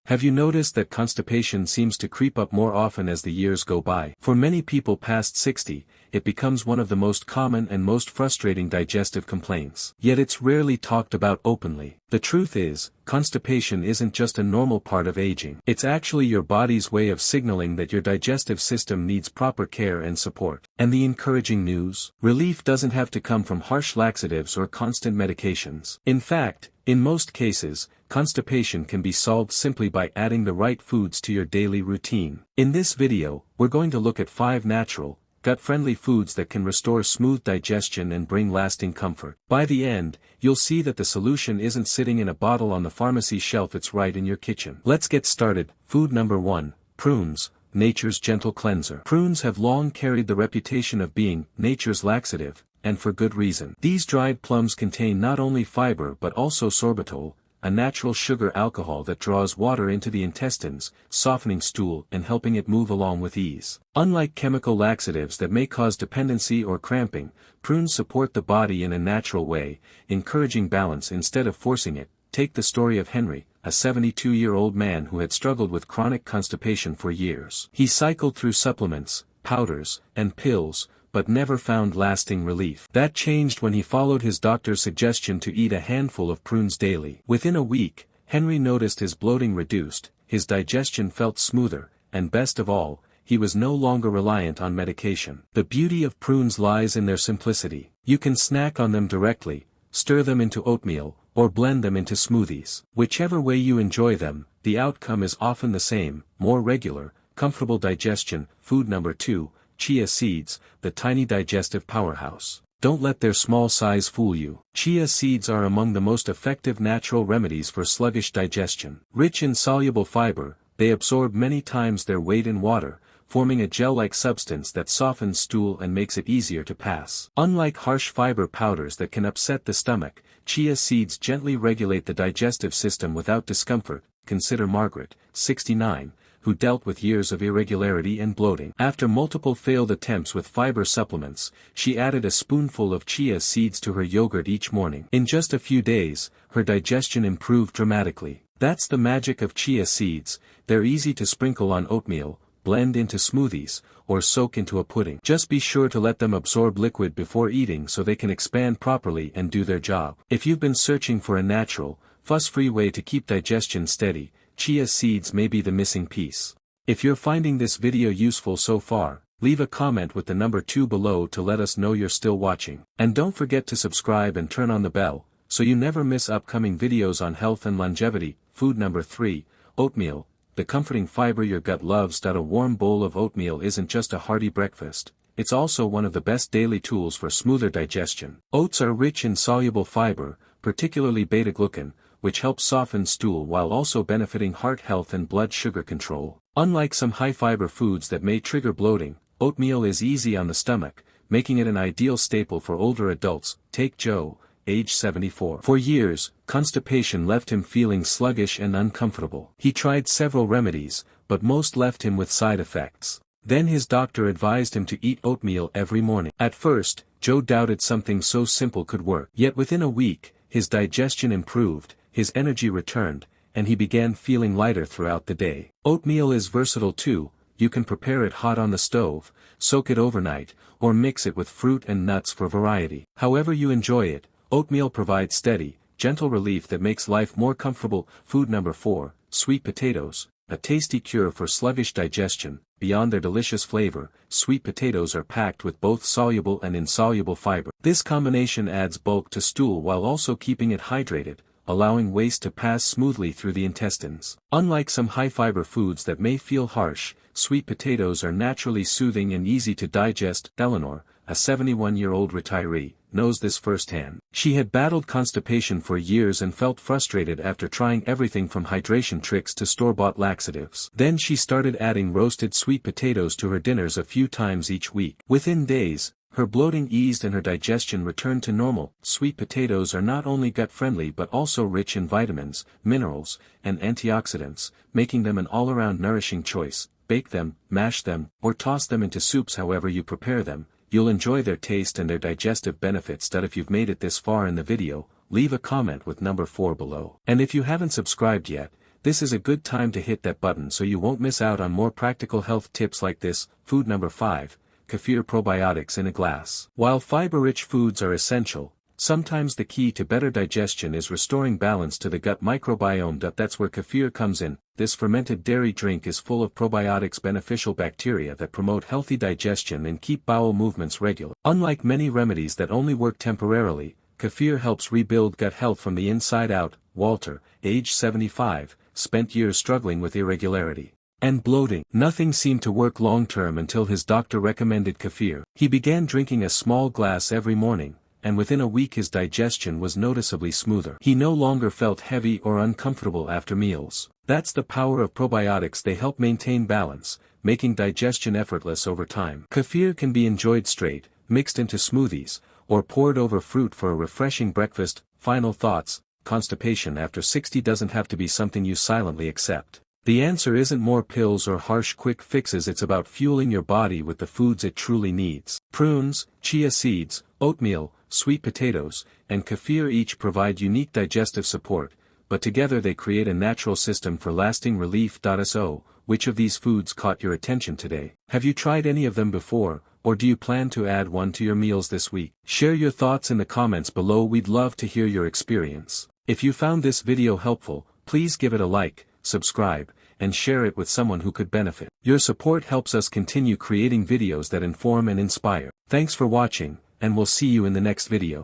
Have you noticed that constipation seems to creep up more often as the years go by? For many people past 60, it becomes one of the most common and most frustrating digestive complaints. Yet it's rarely talked about openly. The truth is, constipation isn't just a normal part of aging. It's actually your body's way of signaling that your digestive system needs proper care and support. And the encouraging news? Relief doesn't have to come from harsh laxatives or constant medications. In fact, in most cases, constipation can be solved simply by adding the right foods to your daily routine. In this video, we're going to look at 5 natural, gut-friendly foods that can restore smooth digestion and bring lasting comfort. By the end, you'll see that the solution isn't sitting in a bottle on the pharmacy shelf, it's right in your kitchen. Let's get started. Food number 1, prunes, nature's gentle cleanser. Prunes have long carried the reputation of being nature's laxative, and for good reason. These dried plums contain not only fiber but also sorbitol, a natural sugar alcohol that draws water into the intestines, softening stool and helping it move along with ease. Unlike chemical laxatives that may cause dependency or cramping, prunes support the body in a natural way, encouraging balance instead of forcing it. Take the story of Henry, a 72-year-old man who had struggled with chronic constipation for years. He cycled through supplements, powders, and pills, but never found lasting relief. That changed when he followed his doctor's suggestion to eat a handful of prunes daily. Within a week, Henry noticed his bloating reduced, his digestion felt smoother, and best of all, he was no longer reliant on medication. The beauty of prunes lies in their simplicity. You can snack on them directly, stir them into oatmeal, or blend them into smoothies. Whichever way you enjoy them, the outcome is often the same: more regular, comfortable digestion. Food number 2, chia seeds, the tiny digestive powerhouse. Don't let their small size fool you. Chia seeds are among the most effective natural remedies for sluggish digestion. Rich in soluble fiber, they absorb many times their weight in water, forming a gel-like substance that softens stool and makes it easier to pass. Unlike harsh fiber powders that can upset the stomach, chia seeds gently regulate the digestive system without discomfort. Consider Margaret, 69, who dealt with years of irregularity and bloating. After multiple failed attempts with fiber supplements, she added a spoonful of chia seeds to her yogurt each morning. In just a few days, her digestion improved dramatically. That's the magic of chia seeds. They're easy to sprinkle on oatmeal, blend into smoothies, or soak into a pudding. Just be sure to let them absorb liquid before eating so they can expand properly and do their job. If you've been searching for a natural, fuss-free way to keep digestion steady, chia seeds may be the missing piece. If you're finding this video useful so far, leave a comment with the number 2 below to let us know you're still watching. And don't forget to subscribe and turn on the bell, so you never miss upcoming videos on health and longevity. Food number 3, oatmeal, the comforting fiber your gut loves. A warm bowl of oatmeal isn't just a hearty breakfast, it's also one of the best daily tools for smoother digestion. Oats are rich in soluble fiber, particularly beta-glucan, which helps soften stool while also benefiting heart health and blood sugar control. Unlike some high-fiber foods that may trigger bloating, oatmeal is easy on the stomach, making it an ideal staple for older adults. Take Joe, age 74. For years, constipation left him feeling sluggish and uncomfortable. He tried several remedies, but most left him with side effects. Then his doctor advised him to eat oatmeal every morning. At first, Joe doubted something so simple could work. Yet within a week, his digestion improved, his energy returned, and he began feeling lighter throughout the day. Oatmeal is versatile too. You can prepare it hot on the stove, soak it overnight, or mix it with fruit and nuts for variety. However you enjoy it, oatmeal provides steady, gentle relief that makes life more comfortable. Food number 4, sweet potatoes, a tasty cure for sluggish digestion. Beyond their delicious flavor, sweet potatoes are packed with both soluble and insoluble fiber. This combination adds bulk to stool while also keeping it hydrated, allowing waste to pass smoothly through the intestines. Unlike some high-fiber foods that may feel harsh, sweet potatoes are naturally soothing and easy to digest. Eleanor, a 71-year-old retiree, knows this firsthand. She had battled constipation for years and felt frustrated after trying everything from hydration tricks to store-bought laxatives. Then she started adding roasted sweet potatoes to her dinners a few times each week. Within days, her bloating eased and her digestion returned to normal. Sweet potatoes are not only gut-friendly but also rich in vitamins, minerals, and antioxidants, making them an all-around nourishing choice. Bake them, mash them, or toss them into soups. However you prepare them, you'll enjoy their taste and their digestive benefits. If you've made it this far in the video, leave a comment with number 4 below. And if you haven't subscribed yet, This is a good time to hit that button so you won't miss out on more practical health tips like this. Food number 5, kefir probiotics in a glass. While fiber-rich foods are essential, sometimes the key to better digestion is restoring balance to the gut microbiome. That's where kefir comes in. This fermented dairy drink is full of probiotics, beneficial bacteria that promote healthy digestion and keep bowel movements regular. Unlike many remedies that only work temporarily, kefir helps rebuild gut health from the inside out. Walter, age 75, spent years struggling with irregularity and bloating. Nothing seemed to work long-term until his doctor recommended kefir. He began drinking a small glass every morning, and within a week his digestion was noticeably smoother. He no longer felt heavy or uncomfortable after meals. That's the power of probiotics. They help maintain balance, making digestion effortless over time. Kefir can be enjoyed straight, mixed into smoothies, or poured over fruit for a refreshing breakfast. Final thoughts: constipation after 60 doesn't have to be something you silently accept. The answer isn't more pills or harsh quick fixes. It's about fueling your body with the foods it truly needs. Prunes, chia seeds, oatmeal, sweet potatoes, and kefir each provide unique digestive support, but together they create a natural system for lasting relief. So, which of these foods caught your attention today? Have you tried any of them before, or do you plan to add one to your meals this week? Share your thoughts in the comments below. We'd love to hear your experience. If you found this video helpful, please give it a like, subscribe, and share it with someone who could benefit. Your support helps us continue creating videos that inform and inspire. Thanks for watching, and we'll see you in the next video.